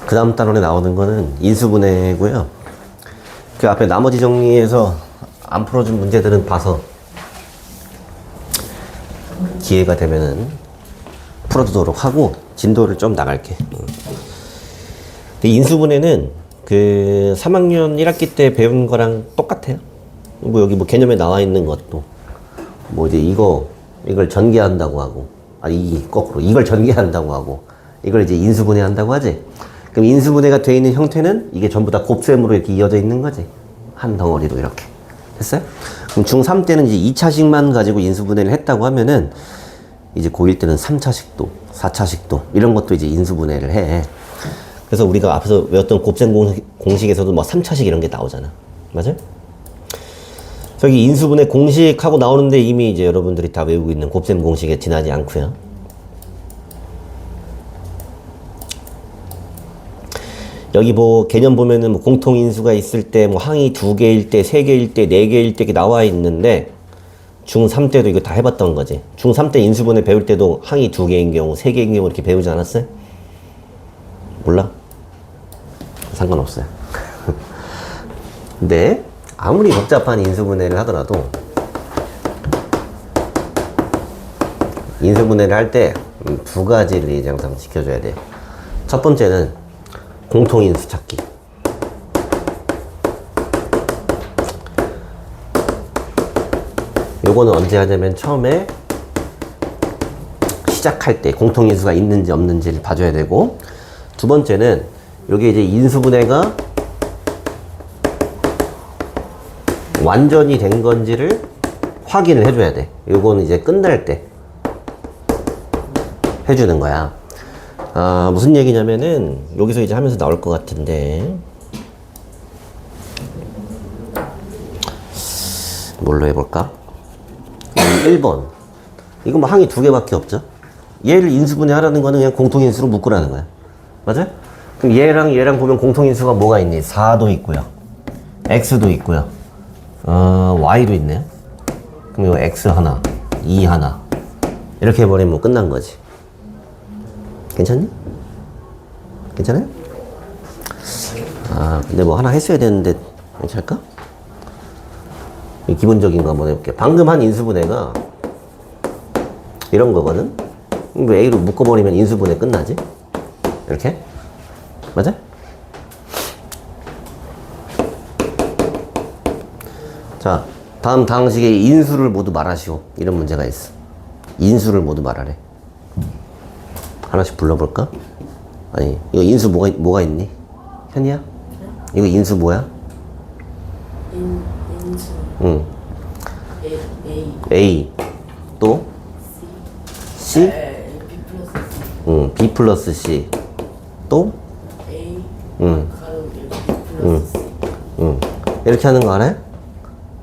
그 다음 단원에 나오는 거는 인수분해고요. 그 앞에 나머지 정리해서 안 풀어준 문제들은 봐서 기회가 되면은 풀어주도록 하고 진도를 좀 나갈게. 인수분해는 그 3학년 1학기 때 배운 거랑 똑같아요. 뭐 여기 뭐 개념에 나와 있는 것도 뭐 이제 이걸 전개한다고 하고, 아니 거꾸로 이걸 전개한다고 하고, 이걸 이제 인수분해한다고 하지. 그럼 인수분해가 되어 있는 형태는 이게 전부 다 곱셈으로 이렇게 이어져 있는 거지. 한 덩어리로 이렇게. 됐어요? 그럼 중3 때는 이제 2차식만 가지고 인수분해를 했다고 하면은 이제 고1 때는 3차식도, 4차식도 이런 것도 이제 인수분해를 해. 그래서 우리가 앞에서 외웠던 곱셈 공식에서도 뭐 3차식 이런 게 나오잖아. 맞아요? 저기 인수분해 공식하고 나오는데 이미 이제 여러분들이 다 외우고 있는 곱셈 공식에 지나지 않고요. 여기 뭐 개념 보면은 뭐 공통인수가 있을 때 뭐 항이 2개일 때, 3개일 때, 4개일 때 이렇게 나와 있는데 중3 때도 이거 다 해봤던 거지. 중3 때 인수분해 배울 때도 항이 2개인 경우, 3개인 경우 이렇게 배우지 않았어요? 몰라? 상관없어요. 근데 아무리 복잡한 인수분해를 하더라도 인수분해를 할 때 두 가지를 이제 항상 지켜줘야 돼요. 첫 번째는 공통인수 찾기. 요거는 언제 하냐면 처음에 시작할 때 공통인수가 있는지 없는지를 봐줘야 되고, 두 번째는 요게 이제 인수분해가 완전히 된 건지를 확인을 해줘야 돼. 요거는 이제 끝날 때 해주는 거야. 아, 무슨 얘기냐면은 여기서 이제 하면서 나올 것 같은데 뭘로 해볼까? 1번 이거 뭐 항이 2개밖에 없죠. 얘를 인수분해 하라는 거는 그냥 공통인수로 묶으라는 거야. 맞아요? 그럼 얘랑 보면 공통인수가 뭐가 있니? 4도 있고요, x도 있고요, y도 있네요. 그럼 이거 x 하나, 2 하나 이렇게 해버리면 뭐 끝난 거지. 괜찮니? 괜찮아요? 아, 근데 뭐 하나 했어야 되는데 괜찮을까? 기본적인 거 한번 해볼게. 방금 한 인수분해가 이런 거거든? A로 묶어버리면 인수분해 끝나지? 이렇게? 맞아? 자, 다음 방식에 인수를 모두 말하시오. 이런 문제가 있어. 인수를 모두 말하래. 하나씩 불러볼까? 아니, 이거 인수 뭐가 있니? 현이야? 이거 인수 뭐야? 인수. 응. A. A. 또? C? B 플러스 C. 응, B 플러스 C. 또? A. 응, 가로 B 플러스 C. 응. 이렇게 하는 거 알아요?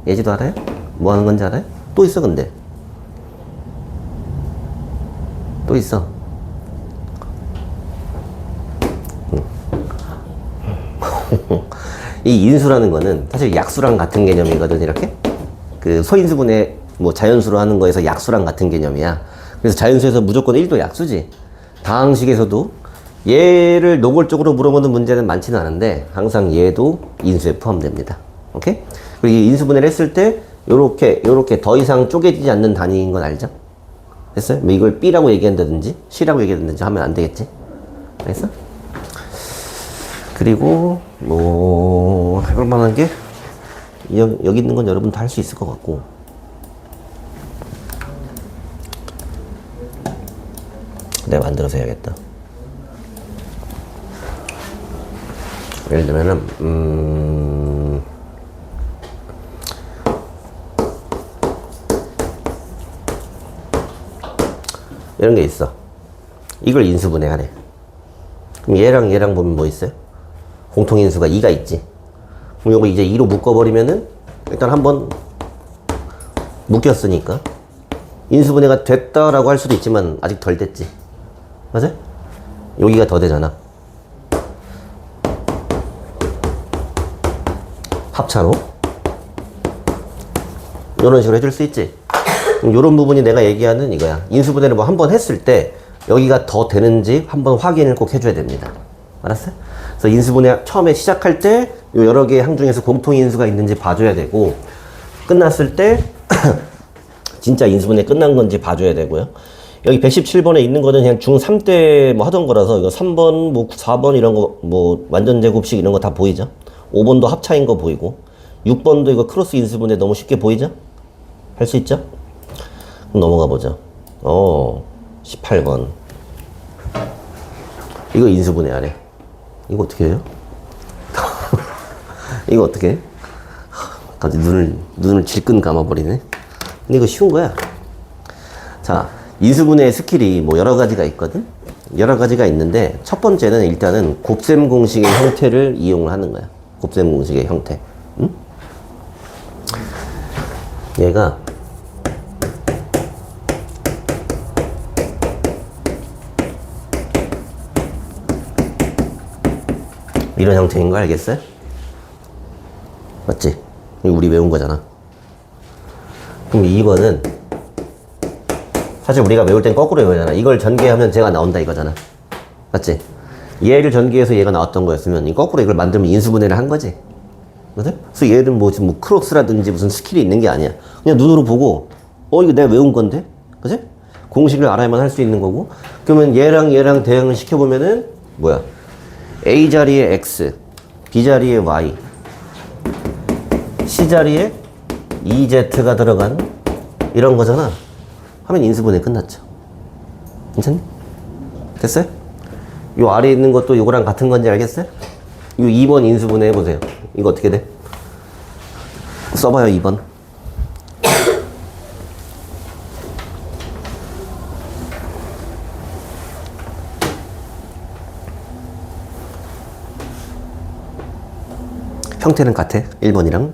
예지도 알아요? 뭐 하는 건지 알아요? 또 있어, 근데. 또 있어. 이 인수라는 거는 사실 약수랑 같은 개념이거든. 이렇게 그 소인수분해 뭐 자연수로 하는 거에서 약수랑 같은 개념이야. 그래서 자연수에서 무조건 1도 약수지. 다항식에서도 얘를 노골적으로 물어보는 문제는 많지는 않은데 항상 얘도 인수에 포함됩니다. 오케이? 그리고 이 인수분해를 했을 때 요렇게 더 이상 쪼개지지 않는 단위인 건 알죠? 됐어요? 뭐 이걸 B라고 얘기한다든지 C라고 얘기한다든지 하면 안 되겠지? 알겠어? 그리고 뭐 해볼 만한 게 여기 있는 건 여러분 다 할 수 있을 것 같고, 내가 만들어서 해야겠다. 예를 들면은 이런 게 있어. 이걸 인수분해하래. 그럼 얘랑 보면 뭐 있어요? 공통인수가 2가 있지. 그럼 이거 이제 2로 묶어버리면은 일단 한번 묶였으니까 인수분해가 됐다라고 할 수도 있지만 아직 덜 됐지. 맞아? 여기가 더 되잖아. 합차로 이런 식으로 해줄 수 있지. 이런 부분이 내가 얘기하는 이거야. 인수분해를 뭐 한 번 했을 때 여기가 더 되는지 한번 확인을 꼭 해줘야 됩니다. 알았어요? 그래서 인수분해 처음에 시작할 때 요 여러 개의 항 중에서 공통 인수가 있는지 봐줘야 되고, 끝났을 때 진짜 인수분해 끝난 건지 봐줘야 되고요. 여기 117번에 있는 거는 그냥 중3 때 뭐 하던 거라서 이거 3번, 뭐 4번 이런 거 뭐 완전 제곱식 이런 거 다 보이죠? 5번도 합차인 거 보이고, 6번도 이거 크로스 인수분해 너무 쉽게 보이죠? 할 수 있죠? 그럼 넘어가 보죠. 18번. 이거 인수분해 하래. 이거 어떻게 해요? 이거 어떻게 해? 갑자기 눈을 질끈 감아버리네. 근데 이거 쉬운 거야. 자, 인수분해 스킬이 뭐 여러 가지가 있거든? 여러 가지가 있는데, 첫 번째는 일단은 곱셈 공식의 형태를 이용을 하는 거야. 곱셈 공식의 형태. 응? 얘가 이런 형태인 거 알겠어요? 맞지? 이거 우리 외운 거잖아. 그럼 2번은 사실 우리가 외울 땐 거꾸로 외우잖아. 이걸 전개하면 제가 나온다 이거잖아. 맞지? 얘를 전개해서 얘가 나왔던 거였으면 이 거꾸로 이걸 만들면 인수분해를 한 거지. 맞아? 그래서 얘는 뭐 지금 뭐 크록스라든지 무슨 스킬이 있는 게 아니야. 그냥 눈으로 보고 이거 내가 외운 건데? 그치? 공식을 알아야만 할 수 있는 거고. 그러면 얘랑 대응을 시켜보면은 뭐야? A 자리에 X, B 자리에 Y, C 자리에 EZ가 들어간 이런 거잖아. 하면 인수분해 끝났죠. 괜찮니? 됐어요? 요 아래에 있는 것도 요거랑 같은 건지 알겠어요? 요 2번 인수분해 해보세요. 이거 어떻게 돼? 써봐요, 2번. 형태는 같아, 1번이랑.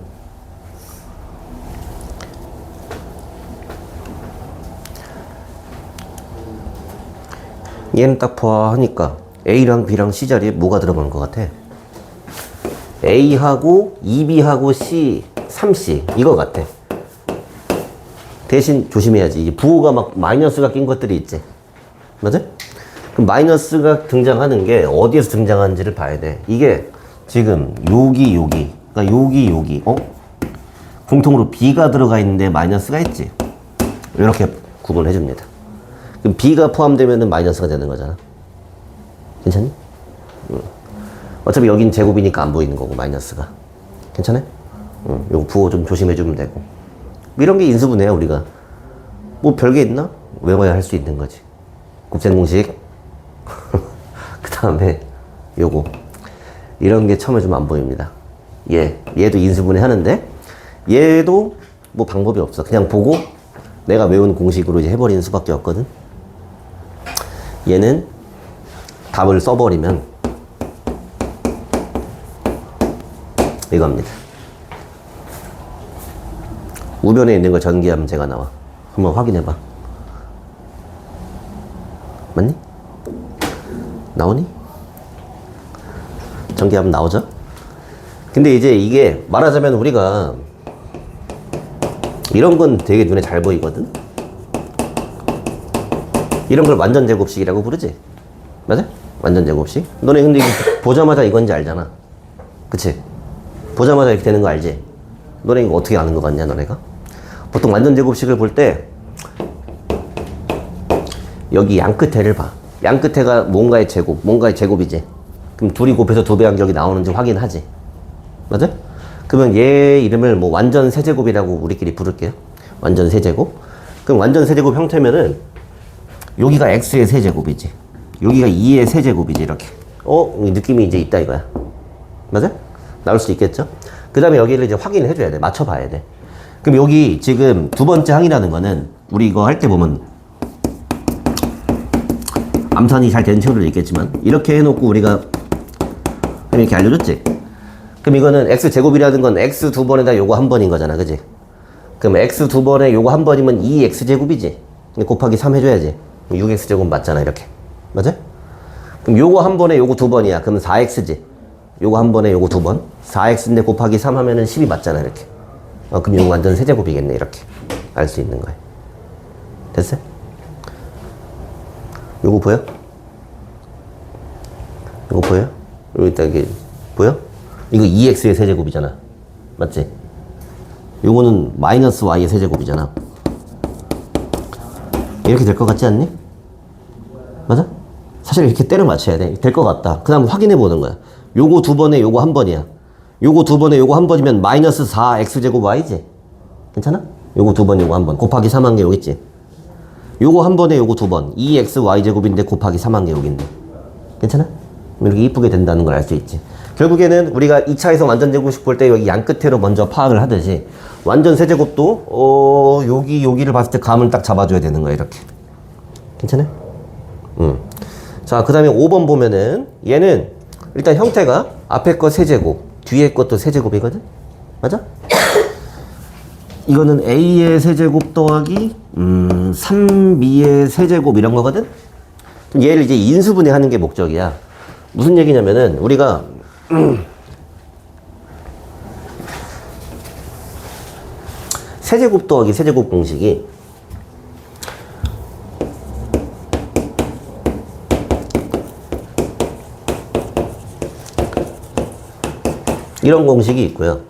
얘는 딱 보아하니까 A랑 B랑 C 자리에 뭐가 들어가는 것 같아? A하고 2B하고 C, 3C 이거 같아. 대신 조심해야지. 이게 부호가 막 마이너스가 낀 것들이 있지. 맞아? 그럼 마이너스가 등장하는 게 어디에서 등장하는지를 봐야 돼. 이게 지금 여기 그러니까 여기 공통으로 B가 들어가 있는데 마이너스가 있지. 이렇게 구분해 줍니다. 그럼 B가 포함되면 마이너스가 되는 거잖아. 괜찮니? 어차피 여긴 제곱이니까 안 보이는 거고 마이너스가. 괜찮아? 요거 부호 좀 조심해 주면 되고. 이런 게 인수분해야 우리가. 뭐 별게 있나? 외워야 할 수 있는 거지. 곱셈 공식. 그 다음에 요거. 이런 게 처음에 좀 안 보입니다. 얘도 인수분해 하는데 얘도 뭐 방법이 없어. 그냥 보고 내가 외운 공식으로 이제 해버리는 수밖에 없거든. 얘는 답을 써버리면 이겁니다. 우변에 있는 거 전개하면 제가 나와. 한번 확인해봐. 맞니? 나오니? 전개하면 나오죠? 근데 이제 이게 말하자면 우리가 이런 건 되게 눈에 잘 보이거든? 이런 걸 완전 제곱식이라고 부르지? 맞아? 완전 제곱식? 너네 근데 이거 보자마자 이건지 알잖아. 그치? 보자마자 이렇게 되는 거 알지? 너네 이거 어떻게 아는 거 같냐, 너네가? 보통 완전 제곱식을 볼 때 여기 양 끝에를 봐. 양 끝에가 뭔가의 제곱, 뭔가의 제곱이지. 그럼 둘이 곱해서 2배 간격이 나오는지 확인하지. 맞아? 그러면 얘 이름을 뭐 완전 세제곱이라고 우리끼리 부를게요. 완전 세제곱. 그럼 완전 세제곱 형태면은 여기가 x의 세제곱이지. 여기가 2의 세제곱이지, 이렇게. 느낌이 이제 있다 이거야. 맞아? 나올 수 있겠죠? 그 다음에 여기를 이제 확인을 해줘야 돼. 맞춰봐야 돼. 그럼 여기 지금 두 번째 항이라는 거는 우리 이거 할 때 보면 암산이 잘 된 친구들 있겠지만 이렇게 해놓고 우리가 이렇게 알려줬지? 그럼 이거는 x제곱이라는 건 x 두 번에다 요거 한 번인 거잖아. 그지? 그럼 x 두 번에 요거 한 번이면 2x제곱이지? 곱하기 3 해줘야지. 6x제곱 맞잖아, 이렇게. 맞아? 그럼 요거 한 번에 요거 두 번이야. 그럼 4x지. 요거 한 번에 요거 두 번. 4x인데 곱하기 3 하면은 10이 맞잖아, 이렇게. 그럼 요거 완전 세제곱이겠네, 이렇게. 알 수 있는 거야. 됐어? 요거 보여? 요거 보여? 여기 딱 이게 보여? 이거 2x의 세제곱이잖아. 맞지? 요거는 마이너스 y의 세제곱이잖아. 이렇게 될 것 같지 않니? 맞아? 사실 이렇게 때려 맞춰야 돼. 될 것 같다. 그 다음 확인해 보는 거야. 요거 두 번에 요거 한 번이야. 요거 두 번에 요거 한 번이면 마이너스 4x제곱 y지? 괜찮아? 요거 두 번, 요거 한 번. 곱하기 3한 개 여기 있지? 요거 한 번에 요거 두 번. 2xy제곱인데 곱하기 3한 개 여기 있네. 괜찮아? 이렇게 이쁘게 된다는 걸 알 수 있지. 결국에는 우리가 2차에서 완전 제곱식 볼 때 여기 양 끝으로 먼저 파악을 하듯이 완전 세제곱도 여기를 봤을 때 감을 딱 잡아줘야 되는 거야. 이렇게. 괜찮아? 자, 그 다음에 5번 보면은 얘는 일단 형태가 앞에 거 세제곱, 뒤에 것도 세제곱이거든? 맞아? 이거는 a의 세제곱 더하기 3b의 세제곱 이런 거거든? 그럼 얘를 이제 인수분해 하는 게 목적이야. 무슨 얘기냐면은 우리가 세제곱 더하기 세제곱 공식이 이런 공식이 있고요.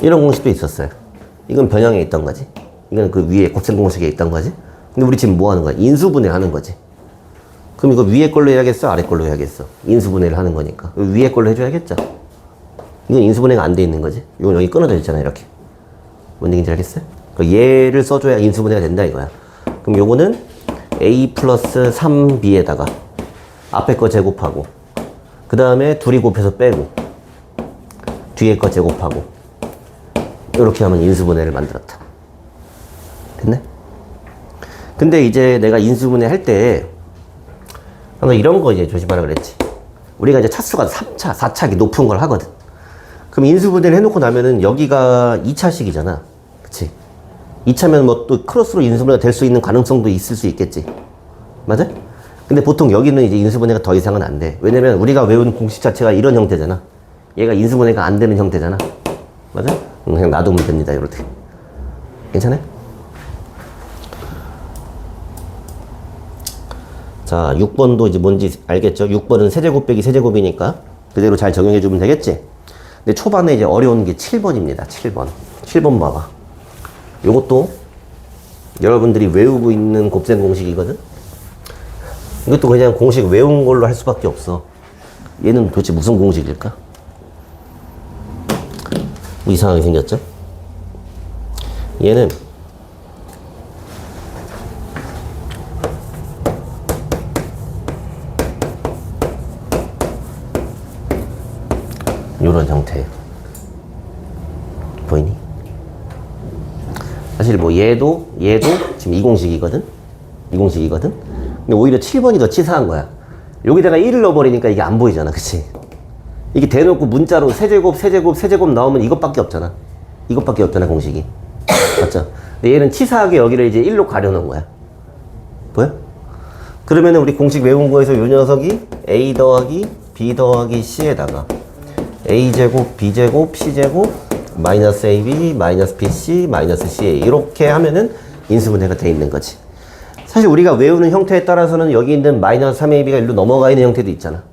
이런 공식도 있었어요. 이건 변형에 있던 거지. 이건 그 위에 곱셈 공식에 있던 거지. 근데 우리 지금 뭐 하는 거야? 인수분해 하는 거지. 그럼 이거 위에 걸로 해야겠어? 아래 걸로 해야겠어? 인수분해를 하는 거니까. 위에 걸로 해줘야겠죠? 이건 인수분해가 안 돼 있는 거지. 이건 여기 끊어져 있잖아, 이렇게. 뭔 얘기인지 알겠어요? 그러니까 얘를 써줘야 인수분해가 된다, 이거야. 그럼 요거는 a 플러스 3b에다가 앞에 거 제곱하고, 그 다음에 둘이 곱해서 빼고, 뒤에 거 제곱하고, 이렇게 하면 인수분해를 만들었다. 됐네? 근데 이제 내가 인수분해 할 때, 방금 이런 거 이제 조심하라 그랬지. 우리가 이제 차수가 3차, 4차기 높은 걸 하거든. 그럼 인수분해를 해놓고 나면은 여기가 2차식이잖아. 그치? 2차면 뭐 또 크로스로 인수분해가 될 수 있는 가능성도 있을 수 있겠지. 맞아? 근데 보통 여기는 이제 인수분해가 더 이상은 안 돼. 왜냐면 우리가 외운 공식 자체가 이런 형태잖아. 얘가 인수분해가 안 되는 형태잖아. 맞아? 그냥 놔두면 됩니다. 이렇게. 괜찮아? 자, 6번도 이제 뭔지 알겠죠? 6번은 세제곱 빼기 세제곱이니까 그대로 잘 적용해주면 되겠지? 근데 초반에 이제 어려운 게 7번입니다. 7번. 7번 봐봐. 요것도 여러분들이 외우고 있는 곱셈 공식이거든? 이것도 그냥 공식 외운 걸로 할 수밖에 없어. 얘는 도대체 무슨 공식일까? 뭐 이상하게 생겼죠? 얘는 요런 형태예요. 보이니? 사실 뭐 얘도 지금 이 공식이거든? 이 공식이거든? 근데 오히려 7번이 더 치사한 거야. 여기다가 1을 넣어버리니까 이게 안 보이잖아. 그치? 이게 대놓고 문자로 세제곱 나오면 이것밖에 없잖아. 이것밖에 없잖아, 공식이. 맞죠? 근데 얘는 치사하게 여기를 이제 1로 가려놓은 거야. 보여? 그러면은 우리 공식 외운 거에서 요 녀석이 a 더하기 b 더하기 c에다가 a제곱, b제곱, c제곱, 마이너스 ab, 마이너스 bc, 마이너스 ca 이렇게 하면은 인수분해가 돼 있는 거지. 사실 우리가 외우는 형태에 따라서는 여기 있는 마이너스 3ab가 일로 넘어가 있는 형태도 있잖아.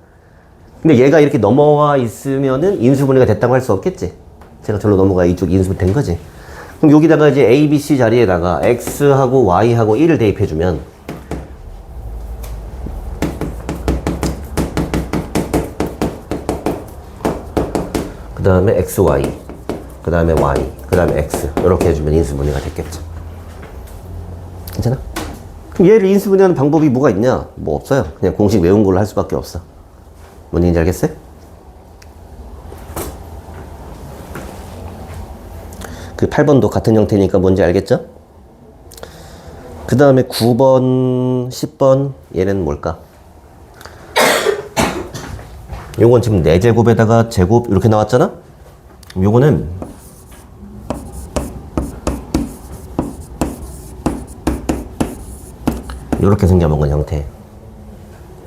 근데 얘가 이렇게 넘어와 있으면은 인수분해가 됐다고 할 수 없겠지. 제가 절로 넘어가 이쪽 인수분해 된 거지. 그럼 여기다가 이제 a, b, c 자리에다가 x하고 y하고 1을 대입해주면 그 다음에 x, y, 그 다음에 y, 그 다음에 x 이렇게 해주면 인수분해가 됐겠죠. 괜찮아? 그럼 얘를 인수분해하는 방법이 뭐가 있냐? 뭐 없어요. 그냥 공식 외운 걸로 할 수밖에 없어. 뭔 얘기인지 알겠어요? 그 8번도 같은 형태니까 뭔지 알겠죠? 그 다음에 9번, 10번 얘는 뭘까? 요건 지금 4제곱에다가 제곱 이렇게 나왔잖아? 요거는 요렇게 생겨먹은 형태.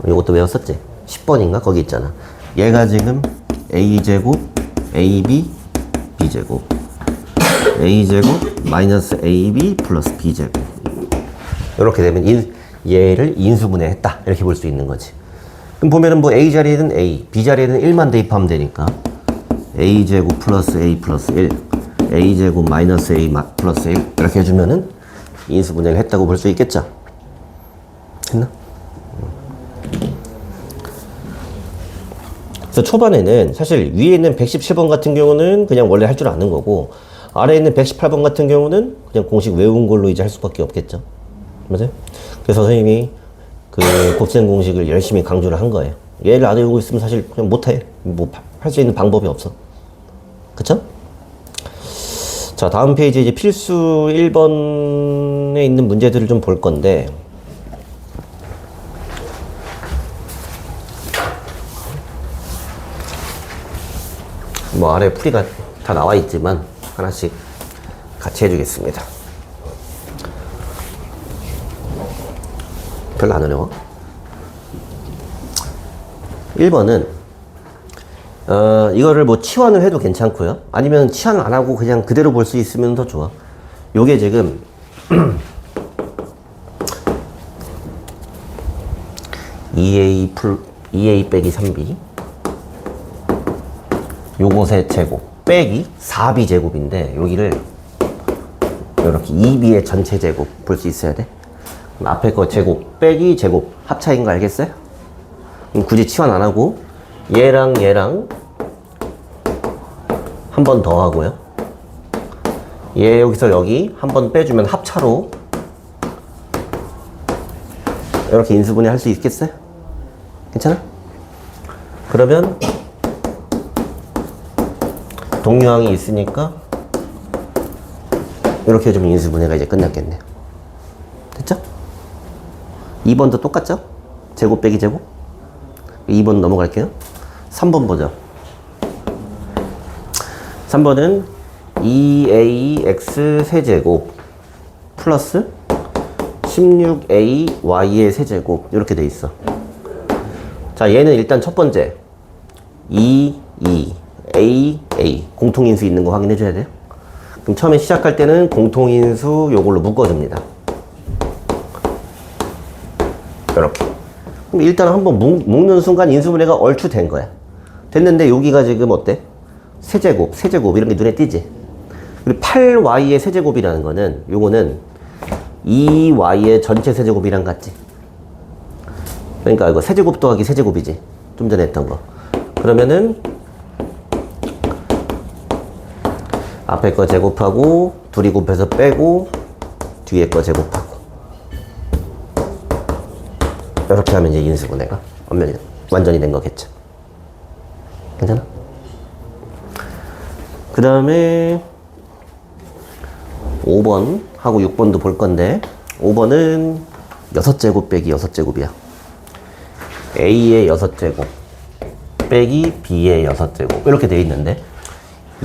요것도 외웠었지? 10번인가? 거기 있잖아. 얘가 지금 a제곱, ab, b제곱 a제곱, 마이너스 ab 플러스 b제곱 이렇게 되면 얘를 인수분해했다 이렇게 볼 수 있는 거지. 그럼 보면은 뭐 A 자리에는 A, B 자리에는 1만 대입하면 되니까 A제곱 플러스 A 플러스 1, A제곱 마이너스 A 플러스 1 이렇게 해주면은 인수분해를 했다고 볼 수 있겠죠. 했나? 그래서 초반에는 사실 위에 있는 117번 같은 경우는 그냥 원래 할 줄 아는 거고, 아래에 있는 118번 같은 경우는 그냥 공식 외운 걸로 이제 할 수밖에 없겠죠. 맞아요? 그래서 선생님이 그 곱셈 공식을 열심히 강조를 한 거예요. 얘를 안 외우고 있으면 사실 그냥 못해. 뭐 할 수 있는 방법이 없어. 그쵸? 자, 다음 페이지 이제 필수 1번에 있는 문제들을 좀 볼 건데, 뭐 아래 풀이가 다 나와 있지만 하나씩 같이 해주겠습니다. 별로 안 어려워. 1번은 이거를 뭐 치환을 해도 괜찮고요. 아니면 치환 안 하고 그냥 그대로 볼 수 있으면 더 좋아. 요게 지금 2A 빼기 3B 요것의 제곱 빼기 4B 제곱인데 여기를 이렇게 2B의 전체 제곱 볼 수 있어야 돼. 그럼 앞에 거 제곱 빼기 제곱 합차인 거 알겠어요? 그럼 굳이 치환 안 하고 얘랑 얘랑 한 번 더 하고요. 얘 여기서 여기 한 번 빼주면 합차로 이렇게 인수분해 할 수 있겠어요? 괜찮아? 그러면 동류항이 있으니까 이렇게 해주면 인수분해가 이제 끝났겠네요. 됐죠? 2번도 똑같죠? 제곱 빼기 제곱. 2번 넘어갈게요. 3번 보죠. 3번은 2ax 세제곱 플러스 16ay의 세제곱 이렇게 돼 있어. 자, 얘는 일단 첫 번째 2, A 공통인수 있는 거 확인해 줘야 돼요. 그럼 처음에 시작할 때는 공통인수 요걸로 묶어줍니다. 이렇게. 그럼 일단 한번 묶는 순간 인수분해가 얼추 된 거야. 됐는데 여기가 지금 어때? 세제곱 이런 게 눈에 띄지? 그리고 8y의 세제곱이라는 거는 요거는 2y의 전체 세제곱이랑 같지? 그러니까 이거 세제곱 더하기 세제곱이지? 좀 전에 했던 거. 그러면은 앞에 거 제곱하고 둘이 곱해서 빼고 뒤에 거 제곱하고 이렇게 하면 이제 인수분해가 완전히 된 거겠죠. 괜찮아? 그 다음에 5번 하고 6번도 볼 건데 5번은 6제곱 빼기 6제곱이야. A의 6제곱 빼기 B의 6제곱 이렇게 돼 있는데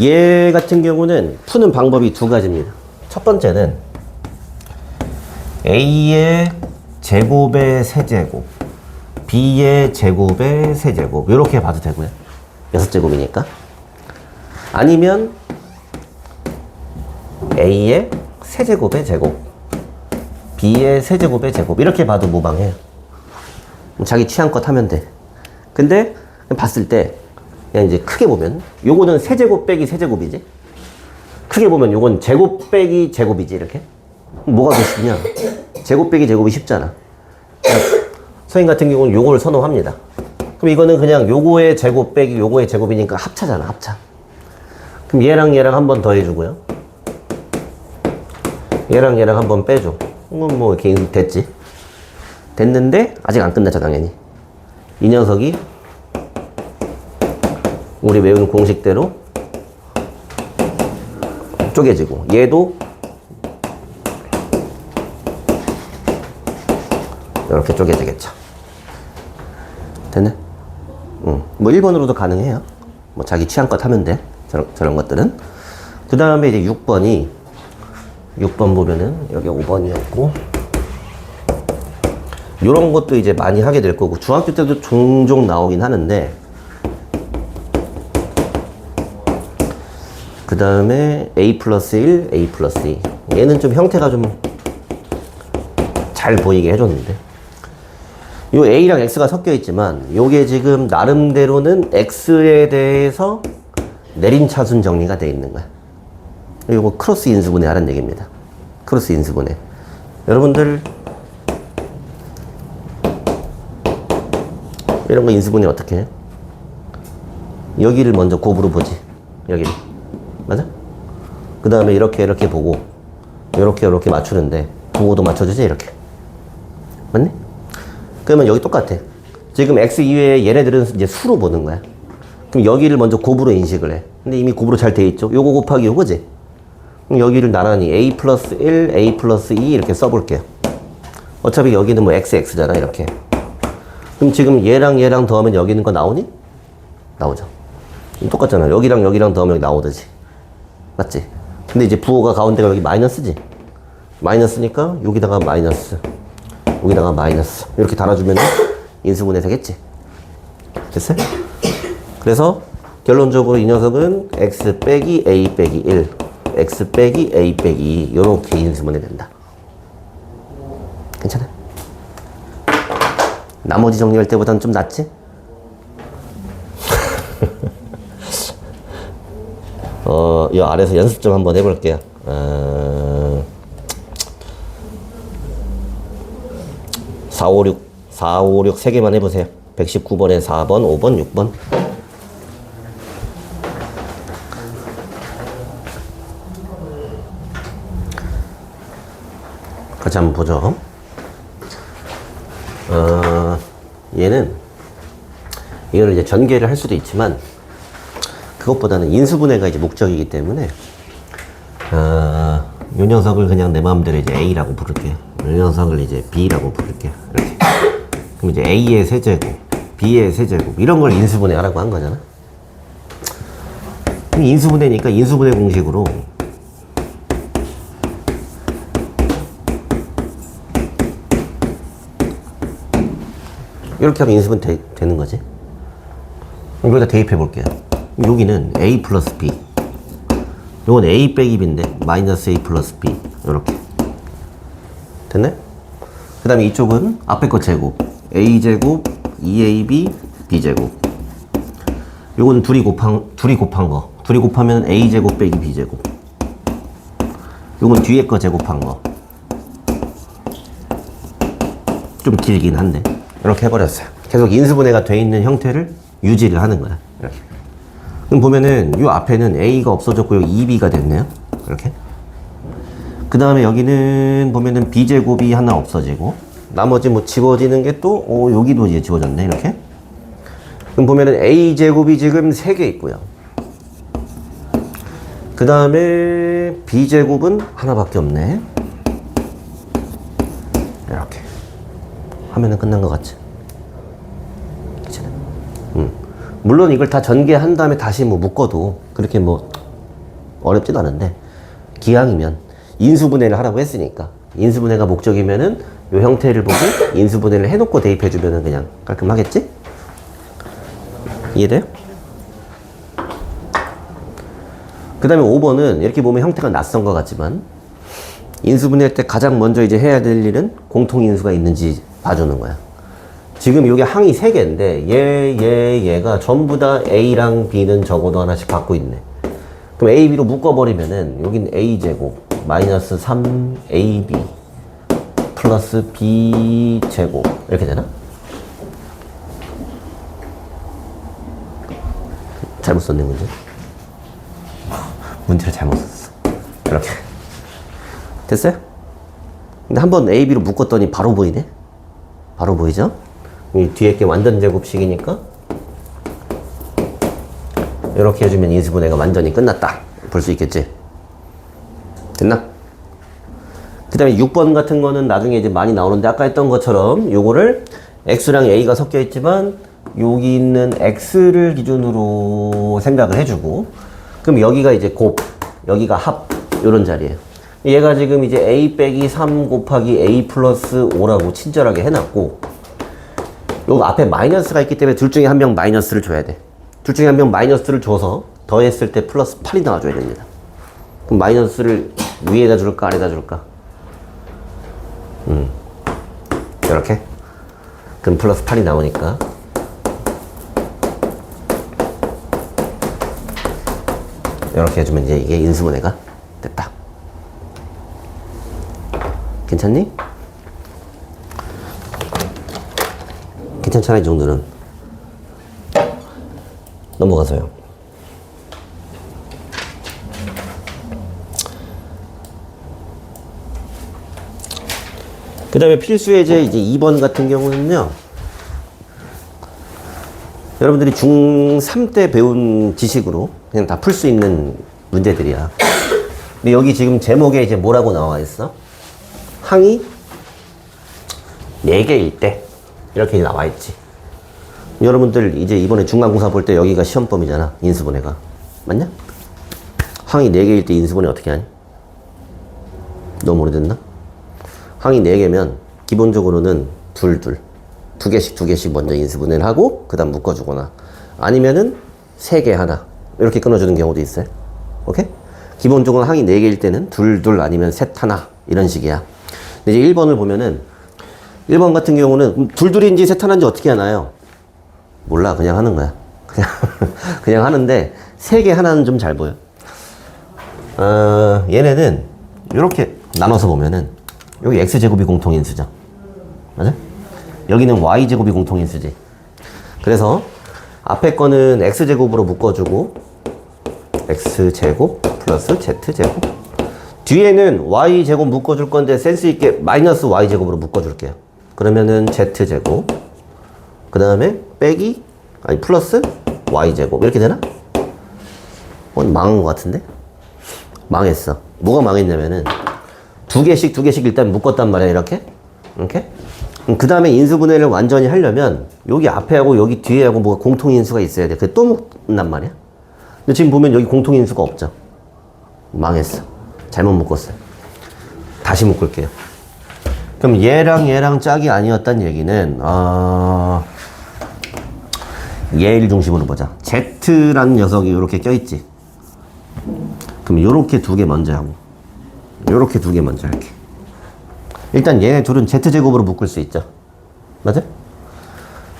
얘 같은 경우는 푸는 방법이 두 가지입니다. 첫 번째는 A의 제곱의 세제곱 B의 제곱의 세제곱 이렇게 봐도 되고요. 6제곱이니까. 아니면 A의 세제곱의 제곱 B의 세제곱의 제곱 이렇게 봐도 무방해요. 자기 취향껏 하면 돼. 근데 봤을 때 그냥 이제 크게 보면 요거는 세제곱 빼기 세제곱이지. 크게 보면 요건 제곱 빼기 제곱이지. 이렇게 뭐가 더 쉽냐? 제곱 빼기 제곱이 쉽잖아. 그러니까 선생님 같은 경우는 요걸 선호합니다. 그럼 이거는 그냥 요거의 제곱 빼기 요거의 제곱이니까 합차잖아. 합차. 그럼 얘랑 얘랑 한 번 더 해주고요. 얘랑 얘랑 한 번 빼줘. 뭐 이렇게 됐지. 됐는데 아직 안 끝났죠. 당연히 이 녀석이 우리 외운 공식대로 쪼개지고 얘도 이렇게 쪼개지겠죠. 됐네? 뭐 1번으로도 가능해요. 뭐 자기 취향껏 하면 돼. 저런 것들은. 그 다음에 이제 6번 보면은 여기 5번이었고 요런 것도 이제 많이 하게 될 거고 중학교 때도 종종 나오긴 하는데 그 다음에 A 플러스 1, A 플러스 2 얘는 좀 형태가 좀 잘 보이게 해줬는데 요 A랑 X가 섞여 있지만 요게 지금 나름대로는 X에 대해서 내림차순 정리가 돼 있는 거야. 요거 크로스 인수분해 하라는 얘기입니다. 크로스 인수분해. 여러분들 이런 거 인수분해 어떻게 해? 여기를 먼저 곱으로 보지. 여기를. 맞아? 그 다음에 이렇게 보고 요렇게 맞추는데 부호도 맞춰주지 이렇게. 맞네? 그러면 여기 똑같아. 지금 x 이외에 얘네들은 이제 수로 보는 거야. 그럼 여기를 먼저 곱으로 인식을 해. 근데 이미 곱으로 잘 돼 있죠? 요거 곱하기 요거지? 그럼 여기를 나란히 a 플러스 1, a 플러스 2 이렇게 써볼게요. 어차피 여기는 뭐 x잖아 이렇게. 그럼 지금 얘랑 더하면 여기 있는 거 나오니? 나오죠. 똑같잖아. 여기랑 더하면 여기 나오듯이. 맞지? 근데 이제 부호가 가운데가 여기 마이너스지? 마이너스니까 여기다가 마이너스, 여기다가 마이너스 이렇게 달아주면 인수분해 되겠지? 됐어요? 그래서 결론적으로 이 녀석은 x 빼기 a 빼기 1, x 빼기 a 빼기 2 이렇게 인수분해 된다. 괜찮아? 나머지 정리할 때보다는 좀 낫지? 이 아래에서 연습 좀 한번 해볼게요. 4, 5, 6 3개만 해보세요. 119번에 4번, 5번, 6번. 같이 한번 보죠. 얘는 이거를 이제 전개를 할 수도 있지만 그것보다는 인수분해가 이제 목적이기 때문에 요 녀석을 그냥 내 마음대로 이제 A라고 부를게요. 요 녀석을 이제 B라고 부를게요. 이렇게. 그럼 이제 A의 세제곱, B의 세제곱 이런 걸 인수분해 하라고 한 거잖아. 그럼 인수분해니까 인수분해 공식으로 이렇게 하면 인수분해 되는 거지. 그럼 여기다 대입해 볼게요. 여기는 A 플러스 B. 요건 A 빼기 B인데 마이너스 A 플러스 B 요렇게 됐네? 그 다음에 이쪽은 앞에 거 제곱 A제곱 2AB B제곱. 요건 둘이 곱한 거. 둘이 곱하면 A제곱 빼기 B제곱. 요건 뒤에 거 제곱한 거. 좀 길긴 한데 이렇게 해버렸어요. 계속 인수분해가 돼 있는 형태를 유지를 하는 거야. 이렇게. 그럼 보면은 요 앞에는 A가 없어졌고 여기 2B가 됐네요. 이렇게. 그 다음에 여기는 보면은 B제곱이 하나 없어지고 나머지 뭐 지워지는 게 또 여기도 이제 지워졌네. 이렇게. 그럼 보면은 A제곱이 지금 3개 있고요. 그 다음에 B제곱은 하나밖에 없네. 이렇게. 하면은 끝난 것 같지? 괜찮아? 물론 이걸 다 전개한 다음에 다시 뭐 묶어도 그렇게 뭐 어렵진 않은데 기왕이면 인수분해를 하라고 했으니까 인수분해가 목적이면은 요 형태를 보고 인수분해를 해놓고 대입해주면은 그냥 깔끔하겠지? 이해돼요? 그 다음에 5번은 이렇게 보면 형태가 낯선 것 같지만 인수분해할 때 가장 먼저 이제 해야 될 일은 공통인수가 있는지 봐주는 거야. 지금 여기 항이 3개인데 얘가 전부 다 A랑 B는 적어도 하나씩 갖고 있네. 그럼 A, B로 묶어버리면은 여긴 A제곱 마이너스 3AB 플러스 B제곱 이렇게 되나? 잘못 썼네 문제. 문제를 잘못 썼어. 이렇게 됐어요? 근데 한번 A, B로 묶었더니 바로 보이네? 바로 보이죠? 이 뒤에 게 완전 제곱식이니까 이렇게 해주면 인수분해가 완전히 끝났다 볼 수 있겠지? 됐나? 그 다음에 6번 같은 거는 나중에 이제 많이 나오는데 아까 했던 것처럼 요거를 X랑 A가 섞여 있지만 여기 있는 X를 기준으로 생각을 해주고 그럼 여기가 이제 곱, 여기가 합 요런 자리예요. 얘가 지금 이제 A 빼기 3 곱하기 A 플러스 5라고 친절하게 해놨고 요 앞에 마이너스가 있기 때문에 둘 중에 한 명 마이너스를 줘야 돼. 둘 중에 한 명 마이너스를 줘서 더했을 때 플러스 8이 나와줘야 됩니다. 그럼 마이너스를 위에다 줄까 아래다 줄까? 이렇게. 그럼 플러스 8이 나오니까. 이렇게 해주면 이제 이게 인수분해가 됐다. 괜찮니? 괜찮잖아, 이 정도는. 넘어가서요. 그 다음에 필수예제 이제 2번 같은 경우는요. 여러분들이 중3 때 배운 지식으로 그냥 다 풀 수 있는 문제들이야. 근데 여기 지금 제목에 이제 뭐라고 나와 있어? 항이 4개일 때. 이렇게 나와 있지. 여러분들 이제 이번에 중간고사 볼 때 여기가 시험범위잖아. 인수분해가. 맞냐? 항이 4개일 때 인수분해 어떻게 하니? 너무 오래됐나? 항이 4개면 기본적으로는 두 개씩 먼저 인수분해를 하고 그 다음 묶어주거나 아니면은 3개 하나 이렇게 끊어주는 경우도 있어요. 오케이? 기본적으로 항이 4개일 때는 둘 아니면 셋 하나 이런 식이야. 근데 이제 1번을 보면은 1번 같은 경우는 둘인지 셋 하나인지 어떻게 하나요? 몰라. 그냥 하는 거야. 그냥 하는데 3개 하나는 좀 잘 보여. 얘네는 이렇게 나눠서 보면은 여기 x제곱이 공통인수죠. 맞아? 여기는 y제곱이 공통인수지. 그래서 앞에 거는 x제곱으로 묶어주고 x제곱 플러스 z제곱 뒤에는 y제곱 묶어줄 건데 센스 있게 마이너스 y제곱으로 묶어줄게요. 그러면은 z제곱 그 다음에 빼기 플러스 y제곱 이렇게 되나? 망한 것 같은데? 망했어. 뭐가 망했냐면은 두 개씩 일단 묶었단 말이야. 이렇게 그 다음에 인수분해를 완전히 하려면 여기 앞에하고 여기 뒤에하고 뭐가 공통인수가 있어야 돼. 그게 또 묶는단 말이야. 근데 지금 보면 여기 공통인수가 없죠. 망했어. 잘못 묶었어요. 다시 묶을게요. 그럼 얘랑 짝이 아니었단 얘기는 얘를 중심으로 보자. Z라는 녀석이 이렇게 껴있지. 그럼 요렇게 2개 먼저 하고 요렇게 2개 먼저 할게. 일단 얘네 둘은 Z제곱으로 묶을 수 있죠. 맞아?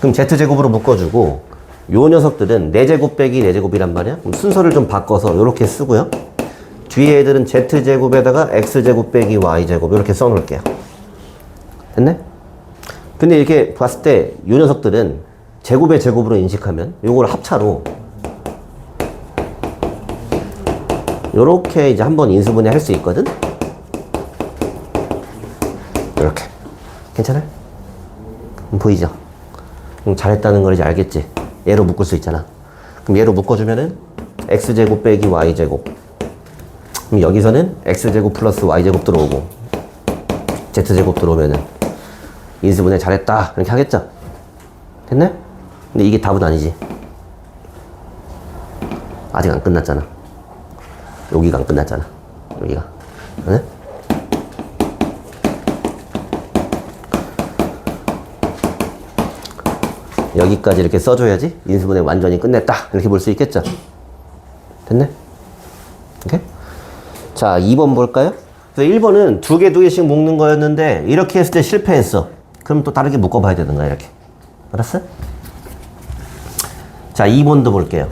그럼 Z제곱으로 묶어주고 요 녀석들은 4제곱 빼기 4제곱이란 말이야. 그럼 순서를 좀 바꿔서 요렇게 쓰고요. 뒤에 애들은 Z제곱에다가 X제곱 빼기 Y제곱 이렇게 써놓을게요. 됐네? 근데 이렇게 봤을 때 요 녀석들은 제곱의 제곱으로 인식하면 요걸 합차로 요렇게 이제 한번 인수분해 할 수 있거든? 이렇게. 괜찮아요? 보이죠? 잘했다는 걸 이제 알겠지? 얘로 묶을 수 있잖아. 그럼 얘로 묶어주면은 x제곱 빼기 y제곱. 그럼 여기서는 x제곱 플러스 y제곱 들어오고 z제곱 들어오면은 인수분해 잘했다. 이렇게 하겠죠? 됐네? 근데 이게 답은 아니지. 아직 안 끝났잖아. 여기가 안 끝났잖아. 여기가. 네? 여기까지 이렇게 써줘야지 인수분해 완전히 끝냈다. 이렇게 볼 수 있겠죠? 됐네? 오케이? 자, 2번 볼까요? 그래서 1번은 2개씩 묶는 거였는데 이렇게 했을 때 실패했어. 그럼 또 다르게 묶어봐야 되는 거야. 이렇게. 알았어? 자, 2번도 볼게요.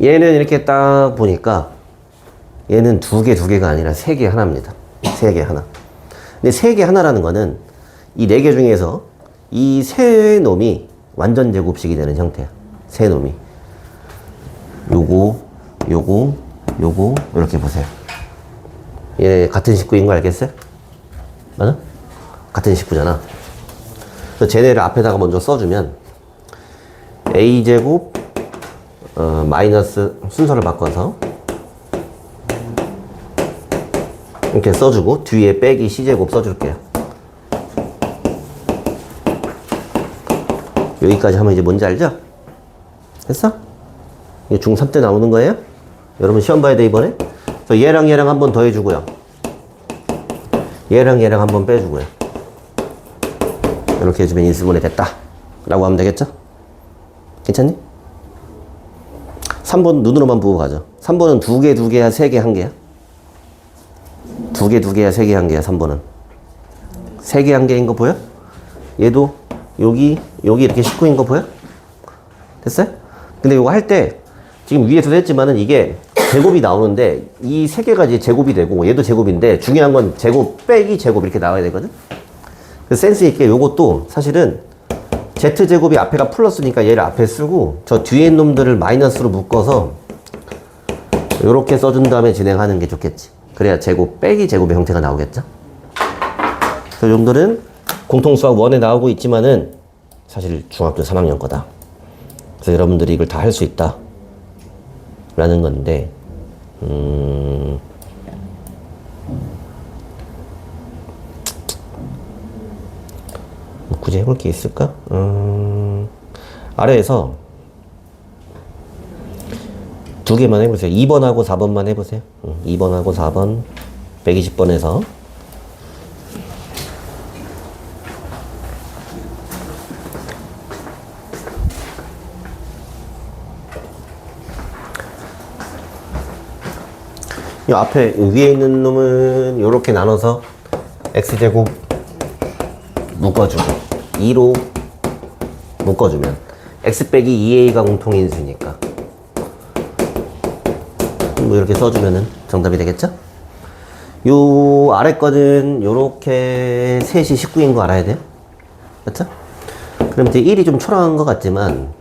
얘는 이렇게 딱 보니까 얘는 2개가 아니라 3개 하나입니다. 3개 하나. 근데 3개 하나라는 거는 이 4개 중에서 이 세 놈이 완전 제곱식이 되는 형태야. 세 놈이. 요거 이렇게 보세요. 얘 같은 식구인 거 알겠어요? 맞아? 같은 식구잖아. 그래서 쟤네를 앞에다가 먼저 써주면 a제곱 마이너스 순서를 바꿔서 이렇게 써주고 뒤에 빼기 c제곱 써줄게요. 여기까지 하면 이제 뭔지 알죠? 됐어? 이게 중3 때 나오는 거예요? 여러분 시험 봐야 돼 이번에? 그래서 얘랑 한번 더 해주고요. 얘랑 한번 빼주고요. 이렇게 해주면 인수분해 됐다 라고 하면 되겠죠? 괜찮니? 3번 눈으로만 보고 가죠. 3번은 2개야 3개 1개야? 2개야 3개 1개야 3번은 3개 1개인 거 보여? 얘도 여기 이렇게 19인 거 보여? 됐어요? 근데 이거 할 때 지금 위에서도 했지만은 이게 제곱이 나오는데 이 세 개가 이제 제곱이 되고 얘도 제곱인데 중요한 건 제곱 빼기 제곱 이렇게 나와야 되거든? 그 센스 있게 요것도 사실은 Z제곱이 앞에가 플러스니까 얘를 앞에 쓰고 저 뒤에 있는 놈들을 마이너스로 묶어서 요렇게 써준 다음에 진행하는 게 좋겠지. 그래야 제곱 빼기 제곱의 형태가 나오겠죠? 그 정도는 공통수학 1에 나오고 있지만은 사실 중학교 3학년 거다. 그래서 여러분들이 이걸 다 할 수 있다 라는 건데 뭐 굳이 해볼 게 있을까? 아래에서 두 개만 해보세요. 2번하고 4번만 해보세요. 2번하고 4번 120번에서 이 앞에 위에 있는 놈은 이렇게 나눠서 x제곱 묶어주고 2로 묶어주면 x 빼기 2a가 공통인수니까 뭐 이렇게 써주면은 정답이 되겠죠? 요 아래 거는 요렇게 셋이 19인 거 알아야 돼요? 그렇죠? 그럼 이제 1이 좀 초라한 것 같지만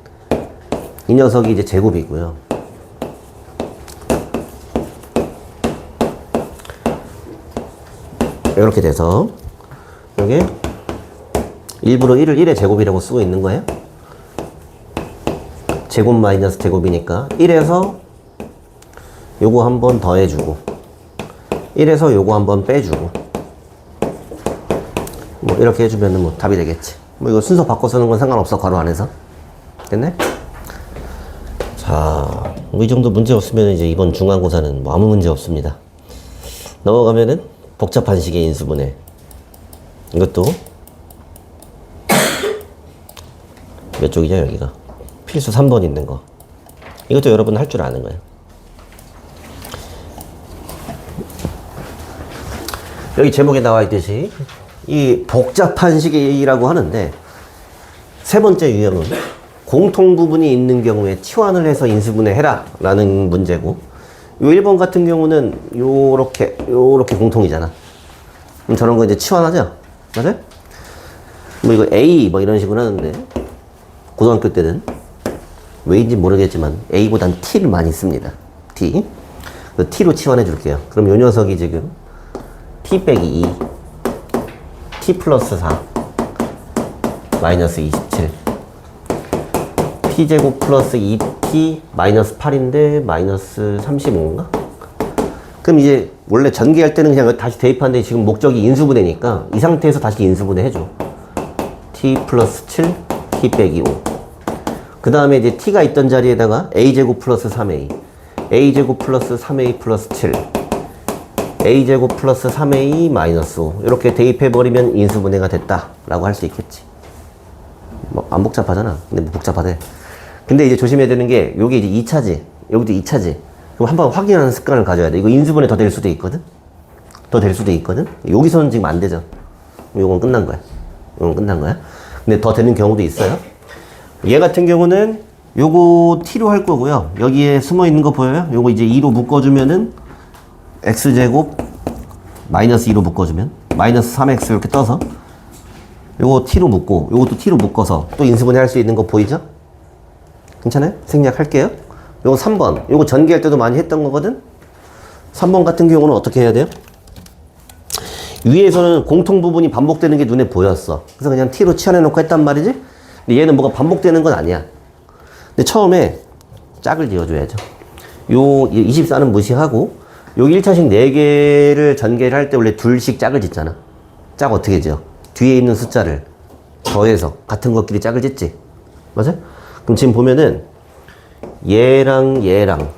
이 녀석이 이제 제곱이고요. 이렇게 돼서 여기 일부러 1을 1의 제곱이라고 쓰고 있는 거예요. 제곱 마이너스 제곱이니까 1에서 요거 한번 더해주고 1에서 요거 한번 빼주고 뭐 이렇게 해주면 뭐 답이 되겠지. 뭐 이거 순서 바꿔 쓰는 건 상관없어. 괄호 안에서. 됐네? 자, 뭐 이 정도 문제 없으면 이제 이번 중간고사는 뭐 아무 문제 없습니다. 넘어가면은 복잡한 식의 인수분해. 이것도 몇 쪽이냐 여기가 필수 3번 있는 거. 이것도 여러분 할 줄 아는 거예요. 여기 제목에 나와 있듯이 이 복잡한 식이라고 하는데 세 번째 유형은 공통 부분이 있는 경우에 치환을 해서 인수분해 해라 라는 문제고, 요 1번 같은 경우는 요렇게 공통이잖아. 그럼 저런 거 이제 치환하죠? 맞아요? 뭐 이거 A 뭐 이런 식으로 하는데 고등학교 때는 왜인지 모르겠지만 A보단 T를 많이 씁니다. T. T로 치환해 줄게요. 그럼 요 녀석이 지금 T 빼기 2 T 플러스 4 마이너스 27 T제곱 플러스 2T 마이너스 8인데 마이너스 35인가? 그럼 이제 원래 전개할 때는 그냥 다시 대입하는데 지금 목적이 인수분해니까 이 상태에서 다시 인수분해 해줘. T 플러스 7 T 빼기 5. 그 다음에 이제 T가 있던 자리에다가 A제곱 플러스 3A A제곱 플러스 3A 플러스 7 A제곱 플러스 3A 마이너스 5 이렇게 대입해버리면 인수분해가 됐다 라고 할 수 있겠지. 뭐 안 복잡하잖아. 근데 뭐 복잡하대. 근데 이제 조심해야 되는 게 요게 이제 2차지 여기도 2차지. 그럼 한번 확인하는 습관을 가져야 돼. 이거 인수분해 더 될 수도 있거든. 더 될 수도 있거든. 여기서는 지금 안 되죠. 요건 끝난 거야. 요건 끝난 거야. 근데 더 되는 경우도 있어요. 얘 같은 경우는 요거 T로 할 거고요. 여기에 숨어 있는 거 보여요? 요거 이제 2로 묶어주면은 X제곱 마이너스 2로 묶어주면 마이너스 3X 이렇게 떠서 요거 T로 묶고 요것도 T로 묶어서 또 인수분해 할 수 있는 거 보이죠? 괜찮아요? 생략할게요. 요거 3번. 요거 전개할 때도 많이 했던 거거든? 3번 같은 경우는 어떻게 해야 돼요? 위에서는 공통 부분이 반복되는 게 눈에 보였어. 그래서 그냥 T로 치환해놓고 했단 말이지? 근데 얘는 뭐가 반복되는 건 아니야. 근데 처음에 짝을 지어줘야죠. 요 24는 무시하고 여기 1차식 4개를 전개를 할 때 원래 둘씩 짝을 짓잖아. 짝 어떻게 지어? 뒤에 있는 숫자를 더해서 같은 것끼리 짝을 짓지. 맞아? 그럼 지금 보면은 얘랑 얘랑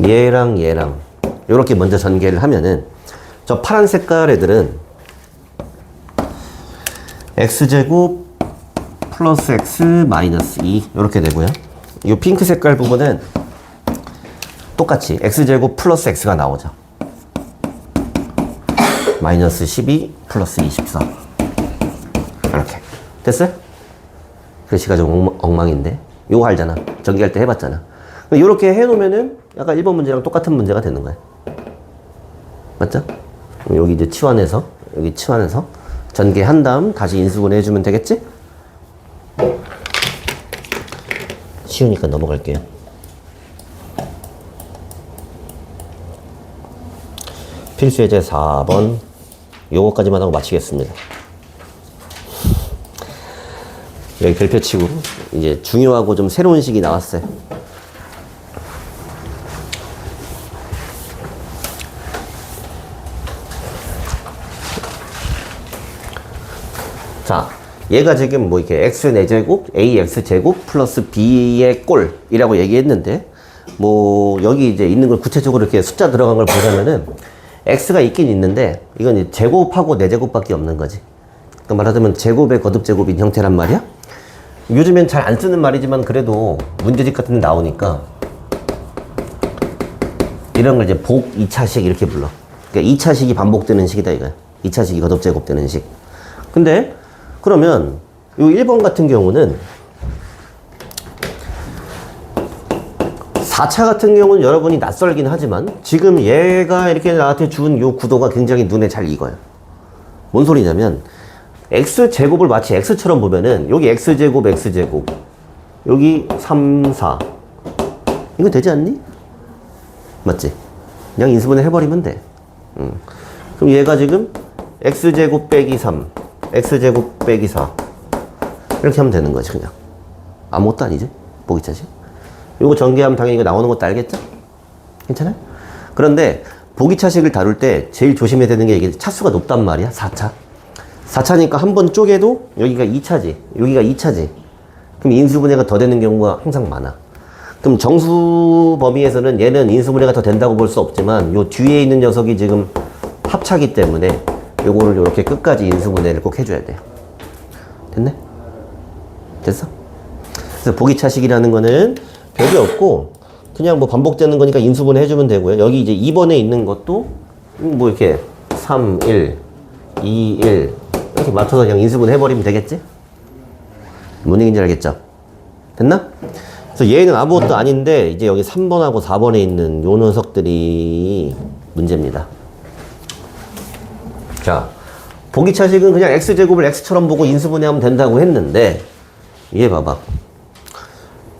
얘랑 얘랑 요렇게 먼저 전개를 하면은 저 파란 색깔 애들은 x제곱 플러스 x 마이너스 2 이렇게 되고요. 이 핑크 색깔 부분은 똑같이 x제곱 플러스 x가 나오죠. 마이너스 12 플러스 24 됐어요? 글씨가 좀 엉망인데. 요거 알잖아. 전기할 때 해봤잖아. 요렇게 해놓으면은 약간 1번 문제랑 똑같은 문제가 되는 거야. 맞죠? 여기 이제 치환해서, 여기 치환해서 전개한 다음 다시 인수분 해주면 되겠지? 쉬우니까 넘어갈게요. 필수 예제 4번. 요거까지만 하고 마치겠습니다. 여기 별표 치고 이제 중요하고 좀 새로운 식이 나왔어요. 자, 얘가 지금 뭐 이렇게 x 4제곱, ax 제곱 플러스 b의 꼴이라고 얘기했는데, 뭐 여기 이제 있는 걸 구체적으로 이렇게 숫자 들어간 걸 보자면은 x가 있긴 있는데 이건 이제 제곱하고 4제곱밖에 없는 거지. 그러니까 말하자면 제곱의 거듭 제곱인 형태란 말이야. 요즘엔 잘 안 쓰는 말이지만 그래도 문제집 같은 데 나오니까 이런 걸 이제 복 2차식 이렇게 불러. 그러니까 2차식이 반복되는 식이다 이거야. 2차식이 거듭 제곱되는 식. 근데 그러면 이 1번 같은 경우는 4차 같은 경우는 여러분이 낯설긴 하지만 지금 얘가 이렇게 나한테 준 이 구도가 굉장히 눈에 잘 익어요. 뭔 소리냐면 x제곱을 마치 x처럼 보면은 여기 x제곱 x제곱 여기 3, 4 이거 되지 않니? 맞지? 그냥 인수분해 해버리면 돼. 그럼 얘가 지금 x제곱 빼기 3 x제곱 빼기 4 이렇게 하면 되는 거지 그냥. 아무것도 아니지? 보기차식. 요거 전개하면 당연히 이거 나오는 것도 알겠죠? 괜찮아요? 그런데 보기차식을 다룰 때 제일 조심해야 되는 게 이게 차수가 높단 말이야. 4차. 4차니까 한 번 쪼개도 여기가 2차지. 여기가 2차지. 그럼 인수분해가 더 되는 경우가 항상 많아. 그럼 정수 범위에서는 얘는 인수분해가 더 된다고 볼 수 없지만 요 뒤에 있는 녀석이 지금 합차기 때문에 요거를 이렇게 끝까지 인수분해를 꼭 해줘야 돼요. 됐네? 됐어? 그래서 보기차식이라는 거는 별이 없고 그냥 뭐 반복되는 거니까 인수분해 해주면 되고요. 여기 이제 2번에 있는 것도 뭐 이렇게 3, 1, 2, 1 이렇게 맞춰서 그냥 인수분해 해버리면 되겠지? 뭔 얘기인지 알겠죠? 됐나? 그래서 얘는 아무것도 아닌데 이제 여기 3번하고 4번에 있는 요 녀석들이 문제입니다. 자, 보기차식은 그냥 x제곱을 x처럼 보고 인수분해하면 된다고 했는데 얘 봐봐.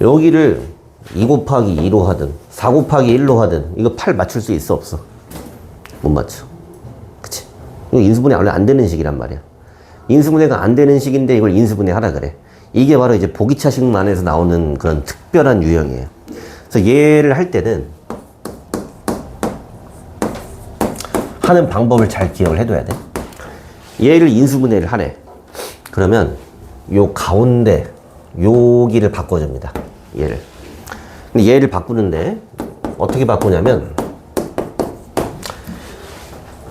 여기를 2 곱하기 2로 하든 4 곱하기 1로 하든 이거 8 맞출 수 있어 없어? 못 맞춰. 그치? 이거 인수분해 원래 안 되는 식이란 말이야. 인수분해가 안 되는 식인데 이걸 인수분해 하라 그래. 이게 바로 이제 보기차식만에서 나오는 그런 특별한 유형이에요. 그래서 얘를 할 때는 하는 방법을 잘 기억을 해둬야 돼. 얘를 인수분해를 하래. 그러면 요 가운데 여기를 바꿔줍니다. 얘를. 근데 얘를 바꾸는데 어떻게 바꾸냐면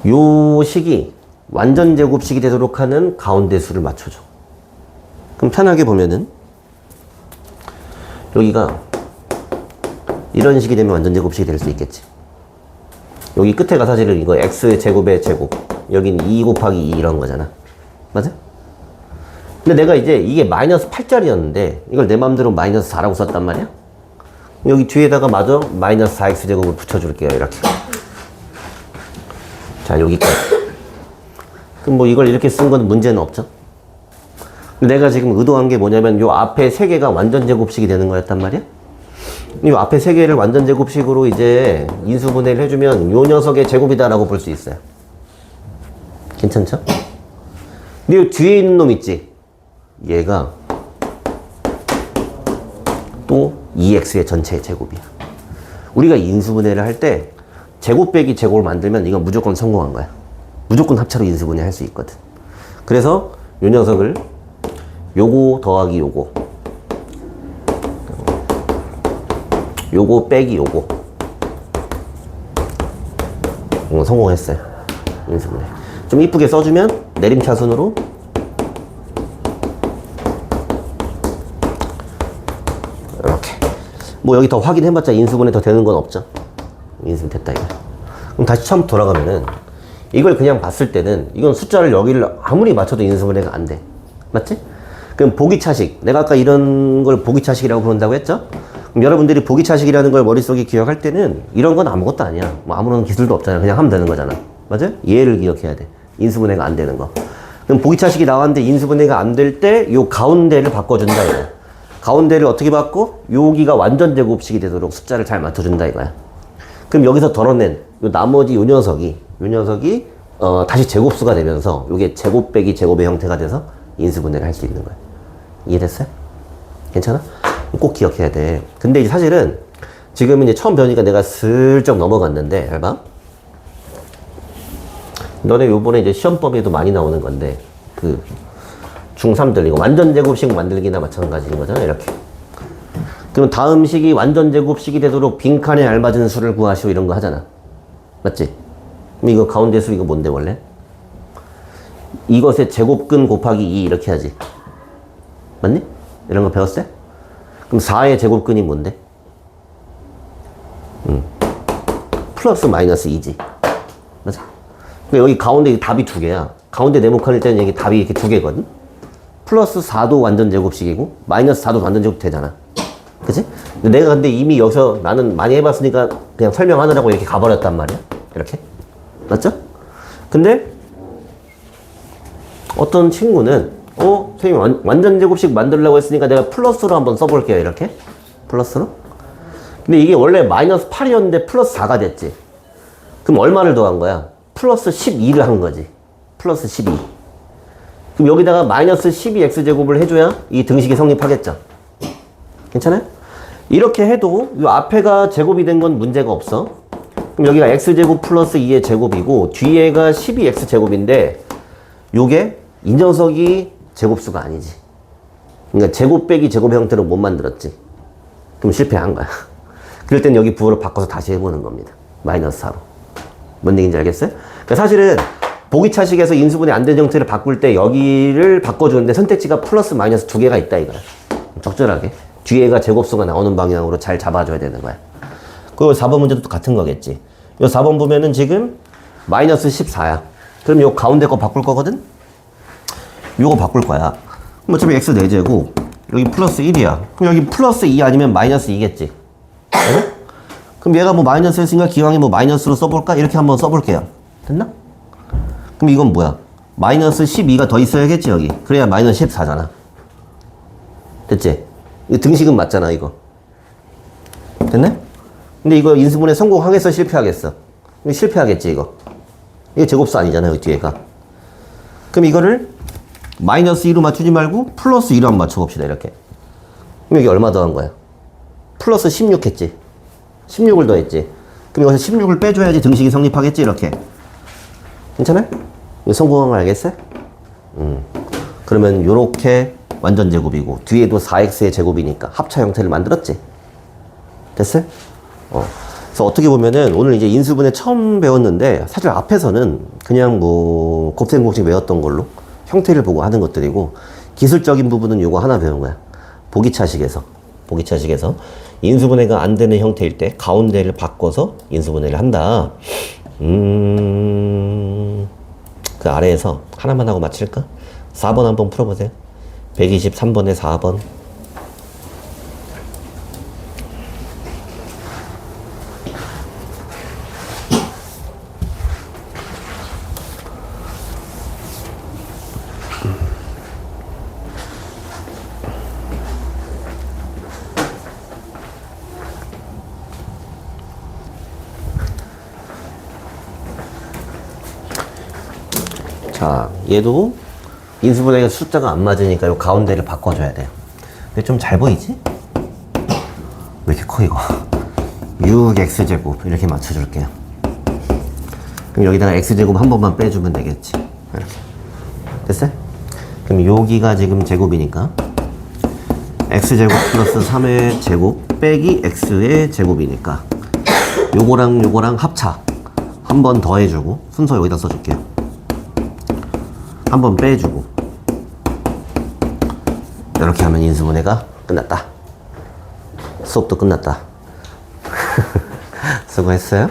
요 식이 완전 제곱식이 되도록 하는 가운데 수를 맞춰줘. 그럼 편하게 보면은 여기가 이런 식이 되면 완전 제곱식이 될 수 있겠지. 여기 끝에가 사실은 이거 x의 제곱의 제곱 여기는 2 곱하기 2 이런 거잖아. 맞아? 근데 내가 이제 이게 마이너스 8짜리였는데 이걸 내 맘대로 마이너스 4라고 썼단 말이야. 여기 뒤에다가 마저 마이너스 4x 제곱을 붙여줄게요. 이렇게. 자, 여기까지. 그럼 뭐 이걸 이렇게 쓴 건 문제는 없죠. 내가 지금 의도한 게 뭐냐면 요 앞에 3개가 완전 제곱식이 되는 거였단 말이야. 이 앞에 3개를 완전 제곱식으로 이제 인수분해를 해주면 요 녀석의 제곱이다라고 볼 수 있어요. 괜찮죠? 근데 요 뒤에 있는 놈 있지? 얘가 또 2x의 전체의 제곱이야. 우리가 인수분해를 할 때 제곱 빼기 제곱을 만들면 이건 무조건 성공한 거야. 무조건 합차로 인수분해 할 수 있거든. 그래서 요 녀석을 요거 더하기 요거 요거 빼기 요거 성공했어요. 인수분해. 좀 이쁘게 써주면 내림차순으로 이렇게 뭐 여기 더 확인해봤자 인수분해 더 되는 건 없죠. 인수분해 됐다 이거. 그럼 다시 처음 돌아가면은 이걸 그냥 봤을 때는 이건 숫자를 여기를 아무리 맞춰도 인수분해가 안 돼. 맞지? 그럼 보기차식. 내가 아까 이런 걸 보기차식이라고 부른다고 했죠? 그럼 여러분들이 보기차식이라는 걸 머릿속에 기억할 때는 이런 건 아무것도 아니야. 뭐 아무런 기술도 없잖아. 그냥 하면 되는 거잖아. 맞아요? 얘를 기억해야 돼. 인수분해가 안 되는 거. 그럼 보기차식이 나왔는데 인수분해가 안 될 때 요 가운데를 바꿔준다 이거야. 가운데를 어떻게 바꿔? 여기가 완전 제곱식이 되도록 숫자를 잘 맞춰준다 이거야. 그럼 여기서 덜어낸 요 나머지 요 녀석이 다시 제곱수가 되면서 요게 제곱 빼기 제곱의 형태가 돼서 인수분해를 할 수 있는 거야. 이해됐어요? 괜찮아? 꼭 기억해야 돼. 근데 이제 사실은 지금 이제 처음 배우니까 내가 슬쩍 넘어갔는데 잘 봐. 너네 요번에 이제 시험법에도 많이 나오는 건데 그 중3들 이거 완전 제곱식 만들기나 마찬가지인 거잖아. 이렇게. 그럼 다음 식이 완전 제곱식이 되도록 빈칸에 알맞은 수를 구하시오 이런 거 하잖아. 맞지? 그럼 이거 가운데 수 이거 뭔데 원래? 이것의 제곱근 곱하기 2 이렇게 하지. 맞니? 이런 거 배웠어요? 그럼 4의 제곱근이 뭔데? 플러스 마이너스 2지. 맞아? 그러니까 여기 가운데 답이 두 개야. 가운데 네모칸일 때는 여기 답이 이렇게 두 개거든? 플러스 4도 완전 제곱식이고 마이너스 4도 완전 제곱 되잖아. 그치? 내가 근데 이미 여기서 나는 많이 해봤으니까 그냥 설명하느라고 이렇게 가버렸단 말이야. 이렇게. 맞죠? 근데 어떤 친구는 선생님 완전 제곱식 만들려고 했으니까 내가 플러스로 한번 써볼게요. 이렇게. 플러스로. 근데 이게 원래 마이너스 8이었는데 플러스 4가 됐지. 그럼 얼마를 더한 거야? 플러스 12를 한 거지. 플러스 12. 그럼 여기다가 마이너스 12x제곱을 해줘야 이 등식이 성립하겠죠. 괜찮아요? 이렇게 해도 이 앞에가 제곱이 된 건 문제가 없어. 그럼 여기가 x제곱 플러스 2의 제곱이고 뒤에가 12x제곱인데 요게 이 녀석이 제곱수가 아니지. 그러니까 제곱 빼기 제곱 형태로 못 만들었지. 그럼 실패한 거야. 그럴 땐 여기 부호를 바꿔서 다시 해보는 겁니다. 마이너스 4로. 뭔 얘기인지 알겠어요? 그러니까 사실은 보기차식에서 인수분해 안 된 형태를 바꿀 때 여기를 바꿔주는데 선택지가 플러스 마이너스 두 개가 있다 이거야. 적절하게. 뒤에가 제곱수가 나오는 방향으로 잘 잡아줘야 되는 거야. 그리고 4번 문제도 똑같은 거겠지. 요 4번 보면은 지금 마이너스 14야. 그럼 요 가운데 거 바꿀 거거든? 요거 바꿀 거야. 그럼 어차피 x 4제곱, 여기 플러스 1이야. 그럼 여기 플러스 2 아니면 마이너스 2겠지. 네? 그럼 얘가 뭐 마이너스 했으니까 기왕에 뭐 마이너스로 써볼까? 이렇게 한번 써볼게요. 됐나? 그럼 이건 뭐야? 마이너스 12가 더 있어야겠지, 여기. 그래야 마이너스 14잖아. 됐지? 이 등식은 맞잖아, 이거. 됐네? 근데 이거 인수분해 성공하겠어, 실패하겠어? 실패하겠지, 이거. 이게 제곱수 아니잖아, 여기 뒤에가. 그럼 이거를 마이너스 2로 맞추지 말고 플러스 2로 한번 맞춰봅시다, 이렇게. 그럼 여기 얼마 더한 거야? 플러스 16 했지? 16을 더했지? 그럼 여기서 16을 빼줘야지 등식이 성립하겠지, 이렇게. 괜찮아요? 이거 성공한 거 알겠어요? 그러면 요렇게 완전 제곱이고 뒤에도 4x의 제곱이니까 합차 형태를 만들었지? 됐어요? 그래서 어떻게 보면은 오늘 이제 인수분해 처음 배웠는데 사실 앞에서는 그냥 뭐 곱셈공식 외웠던 걸로 형태를 보고 하는 것들이고 기술적인 부분은 요거 하나 배운 거야. 보기차식에서 인수분해가 안 되는 형태일 때 가운데를 바꿔서 인수분해를 한다. 그 아래에서 하나만 하고 마칠까? 4번 한번 풀어보세요. 123번에 4번. 자, 얘도 인수분해가 숫자가 안 맞으니까 요 가운데를 바꿔줘야 돼요. 근데 좀 잘 보이지? 왜 이렇게 커 이거? 6x제곱 이렇게 맞춰줄게요. 그럼 여기다가 x제곱 한 번만 빼주면 되겠지. 이렇게. 됐어요? 그럼 여기가 지금 제곱이니까 x제곱 플러스 3의 제곱 빼기 x의 제곱이니까 요거랑 요거랑 합차 한 번 더 해주고 순서 여기다 써줄게요. 한 번 빼주고 이렇게 하면 인수분해가 끝났다. 수업도 끝났다. 수고했어요.